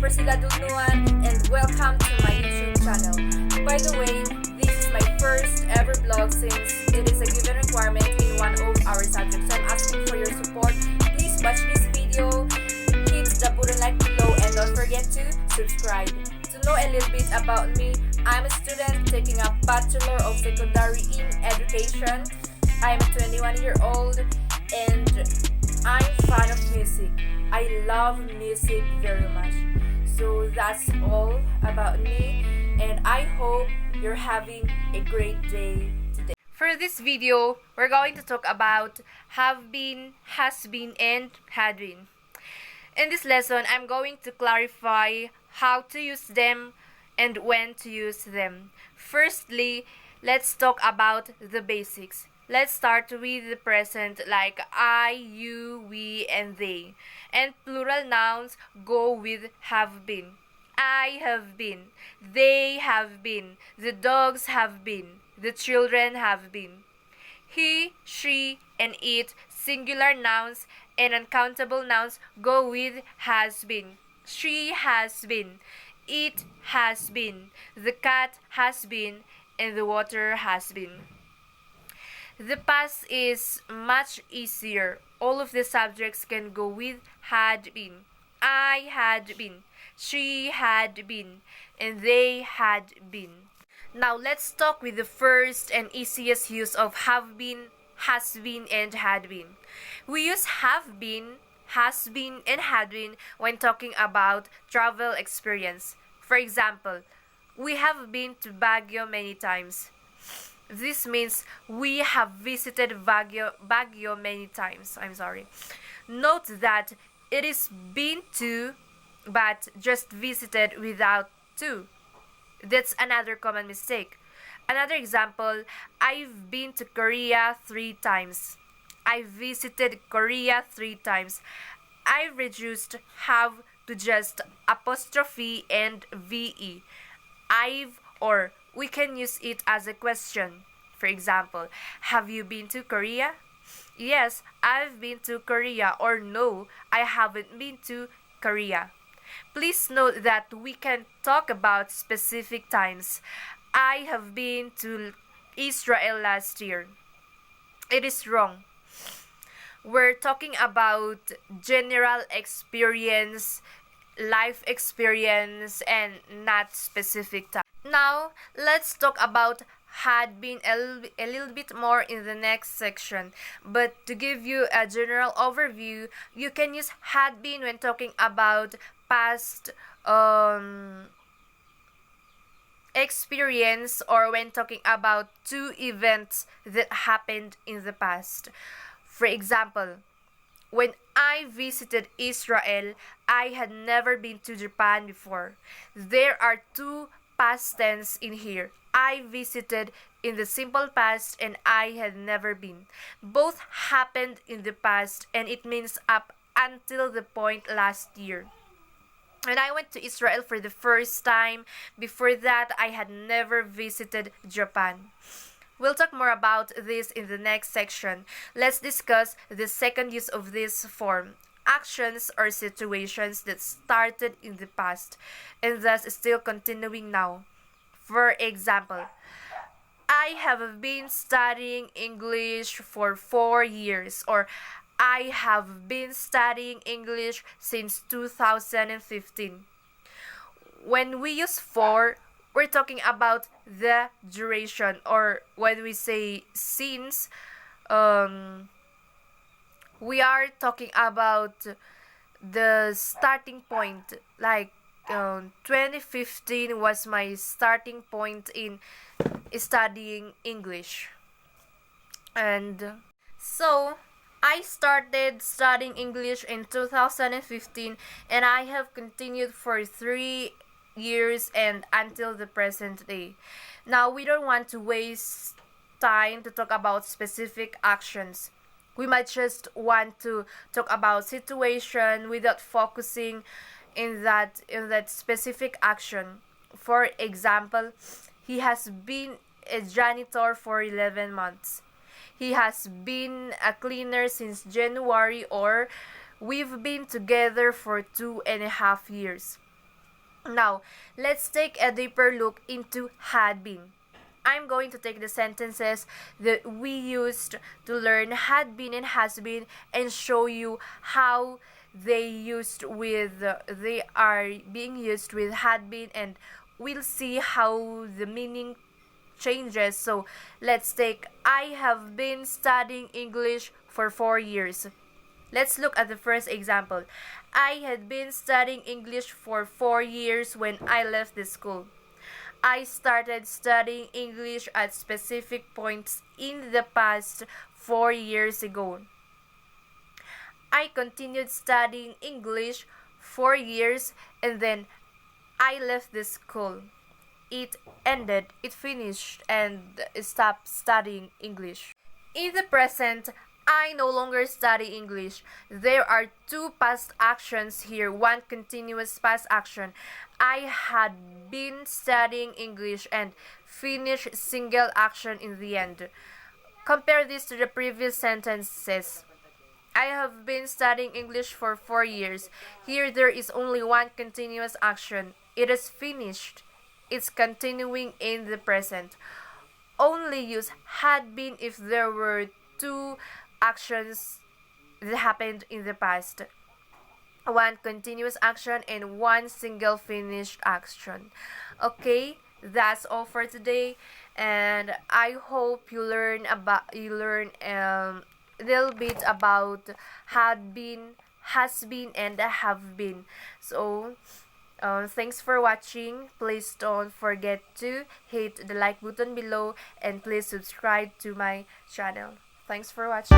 Priscilla Dulnuan, and welcome to my YouTube channel. By the way, this is my first ever vlog since it is a given requirement in one of our subjects. So I'm asking for your support. Please watch this video, hit the button like below, and don't forget to subscribe. To know a little bit about me, I'm a student taking a Bachelor of Secondary in Education. I'm 21-year-old and I'm fan of music. I love music very much. So that's all about me, and I hope you're having a great day today. For this video, we're going to talk about have been, has been, and had been. In this lesson, I'm going to clarify how to use them and when to use them. Firstly, let's talk about the basics. Let's start with the present like I, you, we, and they. And plural nouns go with have been. I have been. They have been. The dogs have been. The children have been. He, she, and it, singular nouns and uncountable nouns go with has been. She has been. It has been. The cat has been. And the water has been. The past is much easier. All of the subjects can go with had been. I had been. She had been. And they had been. Now let's talk with the first and easiest use of have been, has been, and had been. We use have been, has been, and had been when talking about travel experience. For example, we have been to Baguio many times. This means we have visited Baguio many times. Note that it is been to, but just visited without to. That's another common mistake. Another example, I've been to Korea 3 times. I visited Korea 3 times. I reduced have to just apostrophe and ve. I've, or we can use it as a question. For example, have you been to Korea? Yes, I've been to Korea. Or no, I haven't been to Korea. Please note that we can talk about specific times. I have been to Israel last year. It is wrong. We're talking about general experience, life experience, and not specific time. Now, let's talk about had been a little bit more in the next section. But to give you a general overview, you can use had been when talking about past experience or when talking about 2 events that happened in the past. For example, when I visited Israel, I had never been to Japan before. There are 2 past tense in here. I visited in the simple past and I had never been. Both happened in the past and it means up until the point last year. When I went to Israel for the first time, before that I had never visited Japan. We'll talk more about this in the next section. Let's discuss the second use of this form. Actions or situations that started in the past and thus still continuing now. For example, I have been studying English for 4 years, or I have been studying English since 2015. When we use for, we're talking about the duration, or when we say since, we are talking about the starting point. Like 2015 was my starting point in studying English. And so I started studying English in 2015 and I have continued for 3 years and until the present day. Now, we don't want to waste time to talk about specific actions. We might just want to talk about situation without focusing in that specific action. For example, he has been a janitor for 11 months. He has been a cleaner since January, or we've been together for 2.5 years. Now, let's take a deeper look into had been. I'm going to take the sentences that we used to learn had been and has been and show you how they are being used with had been, and we'll see how the meaning changes. So let's take I have been studying English for 4 years. Let's look at the first example. I had been studying English for 4 years when I left the school. I started studying English at specific points in the past 4 years ago. I continued studying English 4 years and then I left the school. It ended, it finished, and stopped studying English. In the present, I no longer study English. There are two past actions here, one continuous past action. I had been studying English and finished single action in the end. Compare this to the previous sentences. I have been studying English for 4 years. Here there is only one continuous action. It is finished. It's continuing in the present. Only use had been if there were two actions that happened in the past. One continuous action and one single finished action. Okay, that's all for today, and I hope you learn little bit about had been, has been, and have been. So thanks for watching. Please don't forget to hit the like button below and please subscribe to my channel. Thanks for watching.